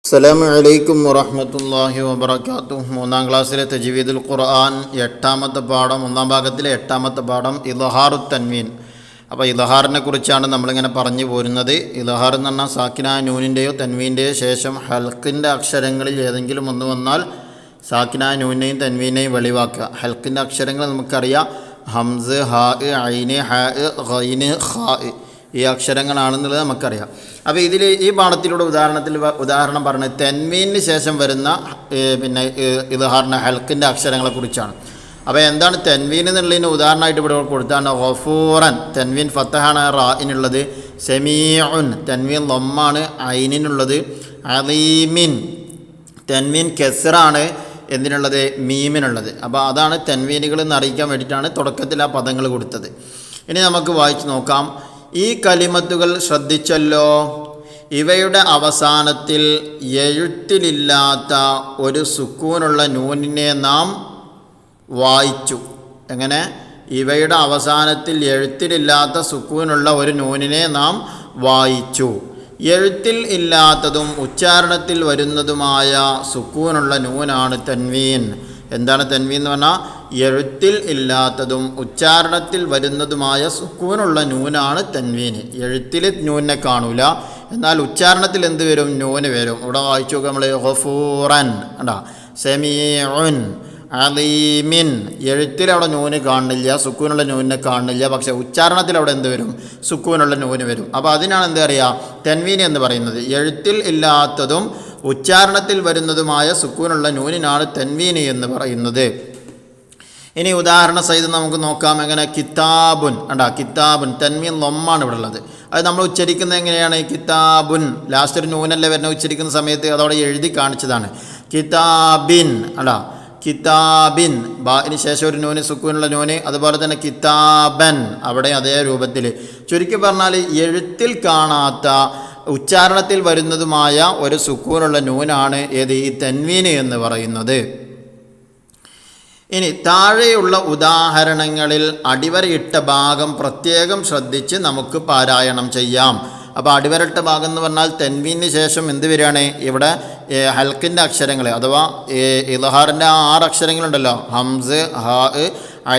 അസ്സലാമു അലൈക്കും വറഹ്മത്തുള്ളാഹി വബറകാതുഹു. മൂന്നാം ക്ലാസ്സിലെ തജ്വീദുൽ ഖുർആൻ എട്ടാമത്തെ പാഠം, ഒന്നാം ഭാഗത്തിലെ എട്ടാമത്തെ പാഠം ഇദ്ഹാറു തൻവീൻ. അപ്പോൾ ഇദ്ഹാറിനെ കുറിച്ചാണ് നമ്മളിങ്ങനെ പറഞ്ഞു പോരുന്നത്. ഇദ്ഹാർ എന്ന് പറഞ്ഞാൽ സാക്കിനായ നൂനിൻ്റെയോ തൻവീൻ്റെയോ ശേഷം ഹൽക്കിൻ്റെ അക്ഷരങ്ങളിൽ ഏതെങ്കിലും ഒന്ന് വന്നാൽ സാക്കിനായ നൂനിനെയും തൻവീനെയും വെളിവാക്കുക. ഹൽക്കിൻ്റെ അക്ഷരങ്ങൾ നമുക്കറിയാം, ഹംസ്, ഹാ, ഐന്, ഹ, ഖൈന്, ഖാ, ഈ അക്ഷരങ്ങളാണെന്നുള്ളത് നമുക്കറിയാം. അപ്പോൾ ഇതിൽ ഈ പാഠത്തിലൂടെ ഉദാഹരണം പറഞ്ഞത് തൻവീനിന് ശേഷം വരുന്ന ഇദ്ഹാറിൻ്റെ ഹൽക്കിൻ്റെ അക്ഷരങ്ങളെക്കുറിച്ചാണ്. അപ്പോൾ എന്താണ് തൻവീൻ എന്നുള്ളതിന് ഉദാഹരണമായിട്ട് ഇവിടെ കൊടുത്താണ് ഗഫൂറൻ, തൻവീൻ ഫത്തഹാണ് റാഇനുള്ളത്. സമീഉൻ, തൻവീൻ ലമ്മാണ് ഐനിനുള്ളത്. അലീമിൻ, തൻവീൻ കെസ്റാണ് എന്തിനുള്ളത്, മീമിനുള്ളത്. അപ്പോൾ അതാണ് തൻവീനുകൾ എന്ന് അറിയിക്കാൻ വേണ്ടിയിട്ടാണ് തുടക്കത്തിൽ ആ പദങ്ങൾ കൊടുത്തത്. ഇനി നമുക്ക് വായിച്ച് നോക്കാം. ഈ കലിമത്തുകൾ ശ്രദ്ധിച്ചല്ലോ, ഇവയുടെ അവസാനത്തിൽ എഴുത്തിലില്ലാത്ത ഒരു സുക്കൂനുള്ള നൂനിനെ നാം വായിച്ചു. എങ്ങനെ? ഇവയുടെ അവസാനത്തിൽ എഴുത്തിലില്ലാത്ത സുക്കൂനുള്ള ഒരു നൂനിനെ നാം വായിച്ചു. എഴുത്തിൽ ഇല്ലാത്തതും ഉച്ചാരണത്തിൽ വരുന്നതുമായ സുക്കൂനുള്ള നൂനാണ് തൻവീൻ. എന്താണ് തൻവീൻ എന്ന് പറഞ്ഞാൽ? എഴുത്തിൽ ഇല്ലാത്തതും ഉച്ചാരണത്തിൽ വരുന്നതുമായ സുക്കൂനുള്ള നൂനാണ് തൻവീൻ. എഴുത്തിൽ നൂനെ കാണൂല, എന്നാൽ ഉച്ചാരണത്തിൽ എന്ത് വരും? നൂന് വരും. ഇവിടെ വായിച്ചു നോക്കുക നമ്മൾ. ഗഫൂറൻ കണ്ടാ, സമീഉൻ, അലീമിൻ. എഴുത്തിൽ അവിടെ നൂന് കാണുന്നില്ല, സുക്കൂനുള്ള നൂനിനെ കാണുന്നില്ല, പക്ഷേ ഉച്ചാരണത്തിൽ അവിടെ എന്ത് വരും? സുക്കൂനുള്ള നൂന് വരും. അപ്പോൾ അതിനാണ് എന്താ പറയുക, തൻവീൻ എന്ന് പറയുന്നത്. എഴുത്തിൽ ഇല്ലാത്തതും ഉച്ചാരണത്തിൽ വരുന്നതുമായ സുക്കൂനുള്ള നൂനിനാണ് തൻവീൻ എന്ന് പറയുന്നത്. ഇനി ഉദാഹരണ സഹിതം നമുക്ക് നോക്കാം. എങ്ങനെ? കിതാബുൻ കണ്ടാ, കിതാബുൻ, തൻവീൻ ലൊമ്മാണ് ഇവിടെ ഉള്ളത്. അത് നമ്മൾ ഉച്ചരിക്കുന്നത് എങ്ങനെയാണ്? കിതാബുൻ, ലാസ്റ്റ് ഒരു നൂനല്ലേ വരുന്ന ഉച്ചരിക്കുന്ന സമയത്ത് അതവിടെ എഴുതി കാണിച്ചതാണ്. കിതാബിൻ കണ്ടാ, കിതാബിൻ, ബാഇന് ശേഷം ഒരു നൂന്, സുക്കൂനുള്ള നൂന്. അതുപോലെ തന്നെ കിതാബൻ, അവിടെ അതേ രൂപത്തിൽ. ചുരുക്കി പറഞ്ഞാൽ എഴുത്തിൽ കാണാത്ത ഉച്ചാരണത്തിൽ വരുന്നതുമായ ഒരു സുക്കൂനുള്ള നൂനാണ് ഏത്? ഈ തൻവീൻ എന്ന് പറയുന്നത്. ഇനി താഴെയുള്ള ഉദാഹരണങ്ങളിൽ അടിവരയിട്ട ഭാഗം പ്രത്യേകം ശ്രദ്ധിച്ച് നമുക്ക് പാരായണം ചെയ്യാം. അപ്പോൾ അടിവരയിട്ട ഭാഗം എന്ന് പറഞ്ഞാൽ തൻവീന് ശേഷം എന്ത് വരികയാണ്? ഇവിടെ ഹൽക്കിൻ്റെ അക്ഷരങ്ങൾ അഥവാ ഇദ്ഹാറിൻ്റെ 6 അക്ഷരങ്ങളുണ്ടല്ലോ, ഹംസ്, ഹാ,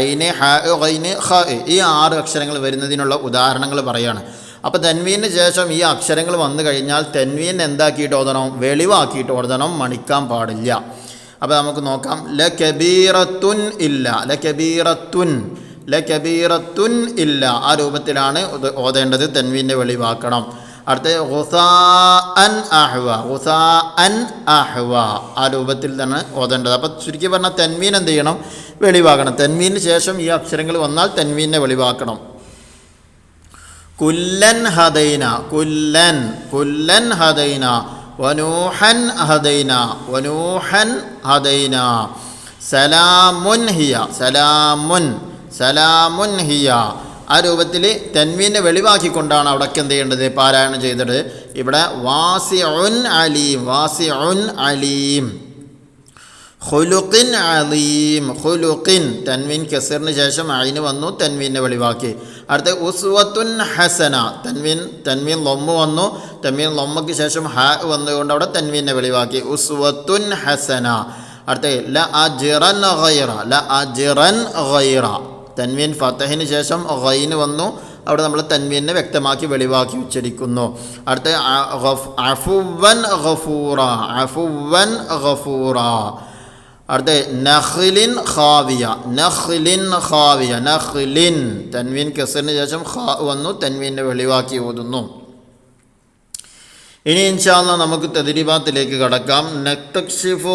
ഐന്, ഹ, ഖൈന്, ഖ, ഈ 6 അക്ഷരങ്ങൾ വരുന്നതിനുള്ള ഉദാഹരണങ്ങൾ പറയുകയാണ്. അപ്പോൾ തൻവീന് ശേഷം ഈ അക്ഷരങ്ങൾ വന്നു കഴിഞ്ഞാൽ തൻവീൻ എന്താക്കിയിട്ട് ഓതണം? വെളിവാക്കിയിട്ട് ഓതണം, മണിക്കാൻ പാടില്ല. അപ്പോൾ നമുക്ക് നോക്കാം. ലകബീറത്തുൻ ഇല്ല, ലകബീറത്തുൻ, ലകബീറത്തുൻ ഇല്ല, ആ രൂപത്തിലാണ് ഓതേണ്ടത്. തൻവീനെ വെളിവാക്കണം. അടുത്ത ഗുസാഅൻ അഹ്വ, ഗുസാഅൻ അഹ്വ, ആ രൂപത്തിൽ തന്നെ ഓതേണ്ടത്. അപ്പോൾ ചുരുക്കി പറഞ്ഞാൽ തൻവീൻ എന്ത് ചെയ്യണം? വെളിവാക്കണം. തൻവീന് ശേഷം ഈ അക്ഷരങ്ങൾ വന്നാൽ തൻവീനെ വെളിവാക്കണം. കുല്ലൻ ഹദൈന, കുല്ലൻ, കുല്ലൻ ഹദൈന, വനൂഹൻ ഹദൈന, വനൂഹൻ ഹദൈന, സലാമുൻ ഹിയ, സലാമുൻ, സലാമുൻ ഹിയ, ആ രൂപത്തിൽ തൻവീനെ വെളിവാക്കിക്കൊണ്ടാണ് അവിടേക്ക് എന്ത് ചെയ്യേണ്ടത്? പാരായണം ചെയ്തത്. ഇവിടെ വാസിഉൻ അലീം, വാസിഉൻ അലീം, ഖുലുഖിൻ അലീം, ഖുലുഖിൻ, തൻവീൻ കസറിന് ശേഷം ഐന് വന്നു, തൻവീനെ വെളിവാക്കി. അടുത്ത ഉസ്വത്തുൻ ഹസന, തൻവീൻ ലൊമ്മ് വന്നു, തൻവീൻ ലൊമ്മയ്ക്ക് ശേഷം ഹ വന്നുകൊണ്ട് അവിടെ തൻവീനെ വെളിവാക്കി. ഉസ്വത്തുൻ ഹസന. അടുത്ത ല അജ്റൻ ഗൈറ, ല അജ്റൻ ഗൈറ, തൻവീൻ ഫതഹിന് ശേഷം ഗൈന് വന്നു, അവിടെ നമ്മൾ തൻവീനെ വ്യക്തമാക്കി വെളിവാക്കി ഉച്ചരിക്കുന്നു. അടുത്ത അഫുവൻ ഗഫൂറ, അഫുവൻ ഗഫൂറ. അടുത്ത നഖ്ലിൻ ഖാവിയ, നഖ്ലിൻ ഖാവിയ, നഖ്ലിൻ, തൻവീൻ കസറിന് ശേഷം ഖാ വന്നു, തൻവീനെ വെളിവാക്കി ഓതുന്നു. ഇനി ഇൻഷാ അല്ലാഹ് നമുക്ക് തദ്രീബാത്തിലേക്ക് കടക്കാം. നക്തക്ഷിഫു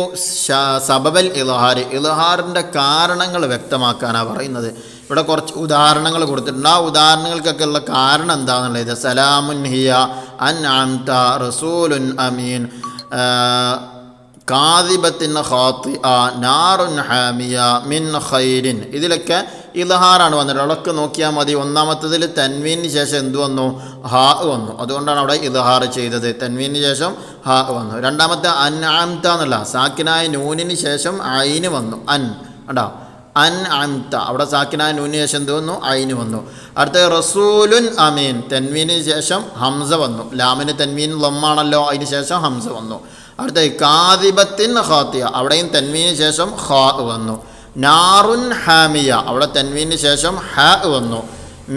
സബബൽ ഇദ്ഹാർ, ഇദ്ഹാറിൻ്റെ കാരണങ്ങൾ വ്യക്തമാക്കാനാണ് പറയുന്നത്. ഇവിടെ കുറച്ച് ഉദാഹരണങ്ങൾ കൊടുത്തിട്ടുണ്ട്. ആ ഉദാഹരണങ്ങൾക്കൊക്കെ ഉള്ള കാരണം എന്താണെന്നുള്ളത്. സലാമുൻ ഹിയ അൻഅംത റസൂലുൻ അമീൻ, കാദിബത്തിൻ ഖാത്തിഅ, നാറുൻ ഹാമിയ, മിൻ ഖൈരിൻ, ഇതിലൊക്കെ ഇദ്ഹാറാണ് വന്നത്. അവിടെയൊക്കെ നോക്കിയാൽ മതി. ഒന്നാമത്തതിൽ തൻവീന് ശേഷം എന്ത് വന്നു? ഹാ വന്നു. അതുകൊണ്ടാണ് അവിടെ ഇദ്ഹാർ ചെയ്തത്. തൻവീന് ശേഷം ഹാ വന്നു. രണ്ടാമത്തെ അൻഅംത എന്നുള്ള സാക്കിനായ നൂനിന് ശേഷം ഐന് വന്നു. അൻ കണ്ടോ, അൻഅംത, അവിടെ സാക്കിനായ നൂനിന് ശേഷം എന്ത് വന്നു? ഐന് വന്നു. അടുത്ത റസൂലുൻ അമീൻ, തൻവീന് ശേഷം ഹംസ വന്നു. ലാമിന് തൻവീൻ ലമ്മാണല്ലോ, അതിന് ശേഷം ഹംസ വന്നു. അടുത്ത കാദിബത്തിൻ ഖാത്തിയ, അവിടെയും തൻവീന് ശേഷം ഖാ വന്നു. നാറുൻ ഹാമിയ, അവിടെ തൻവീന് ശേഷം ഹ വന്നു.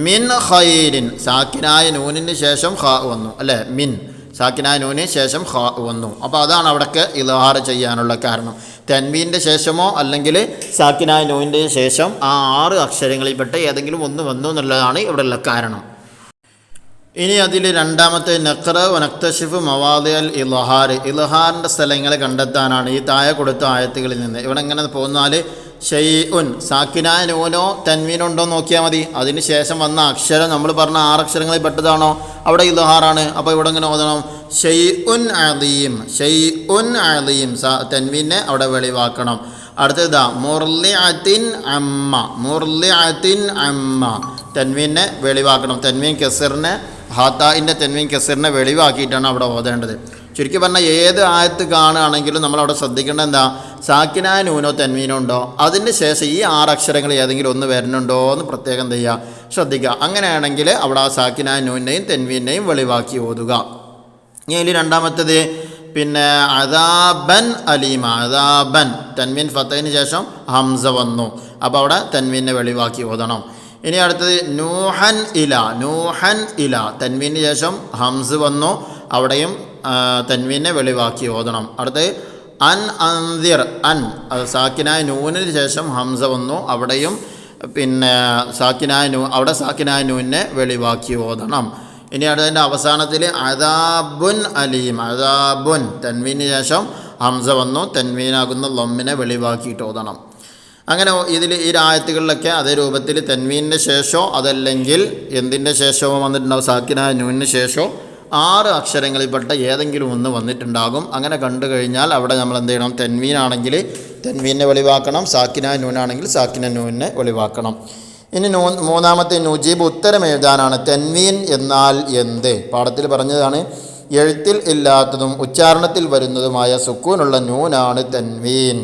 മിൻ ഖൈരിൻ, സാക്കിനായ നൂനിന് ശേഷം ഖാ വന്നു അല്ലേ, മിൻ സാക്കിനായ നൂനിന് ശേഷം ഖാ വന്നു. അപ്പോൾ അതാണ് അവിടേക്ക് ഇൽഹാർ ചെയ്യാനുള്ള കാരണം. തൻവീൻ്റെ ശേഷമോ അല്ലെങ്കിൽ സാക്കിനായ നൂനിൻ്റെ ശേഷം ആ 6 അക്ഷരങ്ങളിൽപ്പെട്ട് ഏതെങ്കിലും ഒന്ന് വന്നു എന്നുള്ളതാണ് ഇവിടെയുള്ള കാരണം. ഇനി അതിൽ രണ്ടാമത്തെ നഖ്റ വനക്തഷിഫ് മവാദിഅൽ ഇൽഹാർ, ഇൽഹാറിൻ്റെ സ്ഥലങ്ങളെ കണ്ടെത്താനാണ് ഈ താഴെ കൊടുത്ത ആയത്തുകളിൽ നിന്ന്. ഇവിടെ ഇങ്ങനെ പോന്നാൽ ഷൈഉൻ, സാക്കിനായ നൂനോ തൻവീനുണ്ടോ നോക്കിയാൽ മതി. അതിന് ശേഷം വന്ന അക്ഷരം നമ്മൾ പറഞ്ഞ 6 അക്ഷരങ്ങളിൽ പെട്ടതാണോ, അവിടെ ഇൽഹാറാണ്. അപ്പോൾ ഇവിടെ ഇങ്ങനെ ഓതണം ഷൈഉൻ അദീം, ഷൈഉൻ അദീം, തൻവീനെ അവിടെ വെളിവാക്കണം. അടുത്തതാ മുർലിഅത്തിൻ അമ്മ, മുർലിഅത്തിൻ അമ്മ, തൻവീനെ വെളിവാക്കണം. തൻവീൻ കസറിനെ ഹാത്തായിൻ്റെ തൻവീൻ കസറിനെ വെളിവാക്കിയിട്ടാണ് അവിടെ ഓതേണ്ടത്. ചുരുക്കി പറഞ്ഞാൽ ഏത് ആയത്ത് കാണുകയാണെങ്കിലും നമ്മളവിടെ ശ്രദ്ധിക്കേണ്ടത് എന്താ, സാക്കിനായ നൂനോ തൻവീനോ ഉണ്ടോ, അതിന് ശേഷം ഈ 6 അക്ഷരങ്ങൾ ഏതെങ്കിലും ഒന്ന് വരുന്നുണ്ടോ എന്ന് പ്രത്യേകം എന്ത് ചെയ്യുക, ശ്രദ്ധിക്കുക. അങ്ങനെയാണെങ്കിൽ അവിടെ ആ സാക്കിനായ നൂനെയും തൻവീനെയും വെളിവാക്കി ഓതുക. ഇനി അതിൽ രണ്ടാമത്തേത് പിന്നെ അദാബൻ അലീമ, അദാബൻ തൻവീൻ ഫത്തഹിന് ശേഷം ഹംസ വന്നു, അപ്പോൾ അവിടെ തൻവീനെ വെളിവാക്കി ഓതണം. ഇനി അടുത്തത് നൂഹൻ ഇല, നൂഹൻ ഇല തൻവീന് ശേഷം ഹംസ് വന്നു, അവിടെയും തൻവീനെ വെളിവാക്കി ഓതണം. അടുത്തത് അൻ അൻദിർ, അൻ സാക്കിനായ നൂനിന് ശേഷം ഹംസ വന്നു, അവിടെയും പിന്നെ അവിടെ സാക്കിനായ നൂനെ വെളിവാക്കി ഓതണം. ഇനി അടുത്തതിൻ്റെ അവസാനത്തിൽ അദാബുൻ അലീം, അദാബുൻ തൻവീന് ശേഷം ഹംസ വന്നു, തൻവീനാകുന്ന ലമ്മിനെ വെളിവാക്കിയിട്ട് ഓതണം. അങ്ങനെ ഇതിൽ ഈ ആയത്തുകളിലൊക്കെ അതേ രൂപത്തിൽ തൻവീനിൻ്റെ ശേഷമോ അതല്ലെങ്കിൽ എന്തിൻ്റെ ശേഷമോ വന്നിട്ടുണ്ടാവും, സാക്കിനായ നൂനിന് ശേഷമോ 6 അക്ഷരങ്ങളിൽപ്പെട്ട ഏതെങ്കിലും ഒന്ന് വന്നിട്ടുണ്ടാകും. അങ്ങനെ കണ്ടു കഴിഞ്ഞാൽ അവിടെ നമ്മൾ എന്ത് ചെയ്യണം, തൻവീനാണെങ്കിൽ തൻവീനെ വെളിവാക്കണം, സാക്കിനായ നൂനാണെങ്കിൽ സാക്കിന നൂനെ വെളിവാക്കണം. ഇനി മൂന്നാമത്തെ നുജീബ്, ഉത്തരം എഴുതാനാണ്. തൻവീൻ എന്നാൽ എന്ത്? പാഠത്തിൽ പറഞ്ഞതാണ് എഴുത്തിൽ ഇല്ലാത്തതും ഉച്ചാരണത്തിൽ വരുന്നതുമായ സുക്കൂനുള്ള നൂനാണ് തൻവീൻ.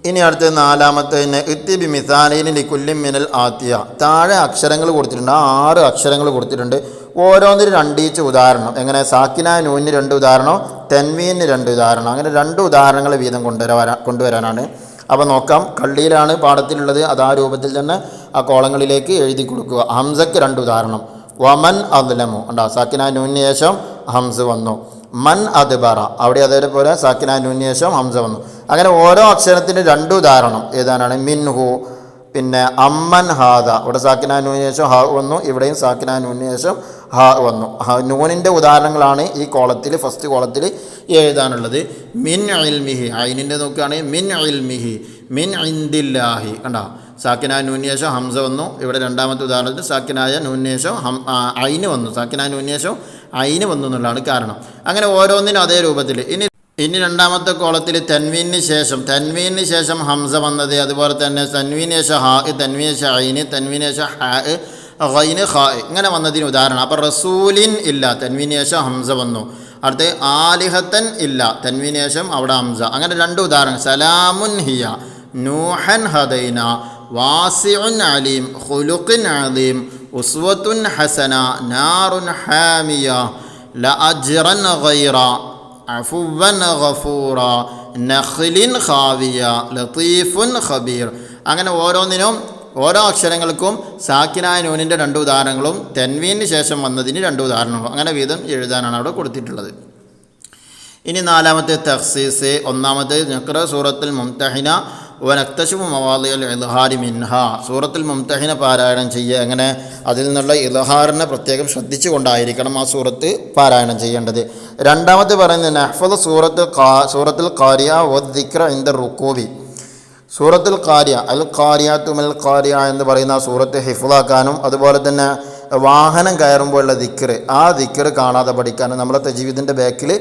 ഇനി അടുത്ത നാലാമത്തെ ഇത്തിബി മിസാലൈനി കുല്ലിൻ മിനൽ ആത്തിയ, താഴെ അക്ഷരങ്ങൾ കൊടുത്തിട്ടുണ്ട്, 6 അക്ഷരങ്ങൾ കൊടുത്തിട്ടുണ്ട്. ഓരോന്നിനും 2 ഈച്ച് ഉദാഹരണം. എങ്ങനെ, സാക്കിനായ നൂനിന് 2 ഉദാഹരണം, തൻവീനിന് 2 ഉദാഹരണം, അങ്ങനെ 2 ഉദാഹരണങ്ങൾ വീതം കൊണ്ടുവരാനാണ്. അപ്പോൾ നോക്കാം, കള്ളിയിലാണ് പാഠത്തിലുള്ളത്, അത് ആ രൂപത്തിൽ തന്നെ ആ കോളങ്ങളിലേക്ക് എഴുതി കൊടുക്കുക. ഹംസക്ക് 2 ഉദാഹരണം, വമൻ അദ്ലമു ഉണ്ടോ, സാക്കിനായ നൂനിന് ശേഷം ഹംസ് വന്നു. മൻ അദ്ബറ, അവിടെ അതേപോലെ സാക്കിനായ നൂനിന് ശേഷം ഹംസ വന്നു. അങ്ങനെ ഓരോ അക്ഷരത്തിന് 2 ഉദാഹരണം എഴുതാനാണ്. മിൻഹു, പിന്നെ അമ്മൻ ഹാദ, ഇവിടെ സാക്കിനായ നൂനിന് ശേഷം ഹ വന്നു, ഇവിടെയും സാക്കിനായ നൂനിന് ശേഷം ഹ വന്നു. നൂനിൻ്റെ ഉദാഹരണങ്ങളാണ് ഈ കോളത്തിൽ, ഫസ്റ്റ് കോളത്തിൽ എഴുതാനുള്ളത്. മിൻ ഇൽമിഹി, ഐനിൻ്റെ നോക്കുകയാണെങ്കിൽ മിൻ ഇൽമിഹി, മിൻ ഇൻദില്ലാഹി കണ്ടോ, സാക്കിനായ നൂനിന് ശേഷം ഹംസ വന്നു, ഇവിടെ രണ്ടാമത്തെ ഉദാഹരണത്തിൽ സാക്കിനായ നൂനിന് ശേഷം ഐന് വന്നു, സാക്കിനായ നൂനിന് ശേഷം ഐന് വന്നു എന്നുള്ളതാണ് കാരണം. അങ്ങനെ ഓരോന്നിനും അതേ രൂപത്തിൽ. ഇനി രണ്ടാമത്തെ കോളത്തിൽ തൻവീനിന് ശേഷം ഹംസ വന്നത്, അതുപോലെ തന്നെ തൻവീന് ശേഷം ഹാ, തൻവീന് ശേഷം ഐന്, തൻവീന് ശേഷം ഹാ, ഖൈന് ഖാ, ഇങ്ങനെ വന്നതിന് ഉദാഹരണം. അപ്പോൾ റസൂലിൻ ഇല്ല, തൻവീന് ശേഷം ഹംസ വന്നു. അടുത്ത് ആലിഹത്തൻ ഇല്ല, തൻവീന് ശേഷം അവിടെ ഹംസ. അങ്ങനെ 2 ഉദാഹരണം. സലാമുൻ ഹിയ, നൂഹൻ ഹദൈന, വാസിഉൻ അലീം, ഖുലുഖിൻ അലീം, ഉസ്വത്തുൻ ഹസന, നാറുൻ ഹാമിയ, ലഅജ്റൻ ഗൈറ, അഫുവൻ ഗഫൂറ, നഖ്ലിൻ ഖാവിയ, ലതീഫുൻ ഖബീർ. അങ്ങനെ ഓരോന്നിനും ഓരോ അക്ഷരങ്ങൾക്കും സാക്കിനായ നൂനിൻ്റെ 2 ഉദാഹരണങ്ങളും തൻവീന് ശേഷം വന്നതിന് 2 ഉദാഹരണങ്ങളും അങ്ങനെ വീതം എഴുതാനാണ് അവിടെ കൊടുത്തിട്ടുള്ളത്. ഇനി നാലാമത്തെ തഖ്സീസ്. ഒന്നാമത്തെ നഖ്റ സൂറത്തുൽ മുംതഹിന വനക്തശിഫു മവാദിഅൽ ഇൽഹാരി മിൻഹ, സൂറത്തുൽ മുംതഹിന പാരായണം ചെയ്യുക. അങ്ങനെ അതിൽ നിന്നുള്ള ഇൽഹാറിനെ പ്രത്യേകം ശ്രദ്ധിച്ചുകൊണ്ടായിരിക്കണം ആ സൂറത്ത് പാരായണം ചെയ്യേണ്ടത്. രണ്ടാമത്തെ പറയുന്നത് നഹ്ഫദ് സൂറത്തുൽ ഖാരിയ വദ്ദിക്ര ഇൻദ റുകൂബി, സൂറത്തുൽ ഖാരിയ അൽ ഖാരിയാത്തു മൽ ഖാരിയ എന്ന് പറയുന്ന ആ സൂറത്ത് ഹിഫ്ളാക്കാനും അതുപോലെ തന്നെ വാഹനം കയറുമ്പോഴുള്ള ദിക്ർ, ആ ദിക്ർ കാണാതെ പഠിക്കാനും നമ്മളെ തജ്വീദിൻ്റെ ബാക്കിൽ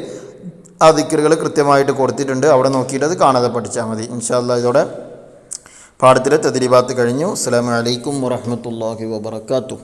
ആ ദിക്റുകൾ കൃത്യമായിട്ട് കൊടുത്തിട്ടുണ്ട്. അവിടെ നോക്കിയിട്ട് അത് കാണാതെ പഠിച്ചാൽ മതി. ഇൻഷാ അല്ലാഹ് ഇതോടെ പാഠത്തിലെ തദ്രീബാത്ത് കഴിഞ്ഞു. അസ്സലാമു അലൈക്കും വറഹ്മത്തുള്ളാഹി വബറകാതുഹു.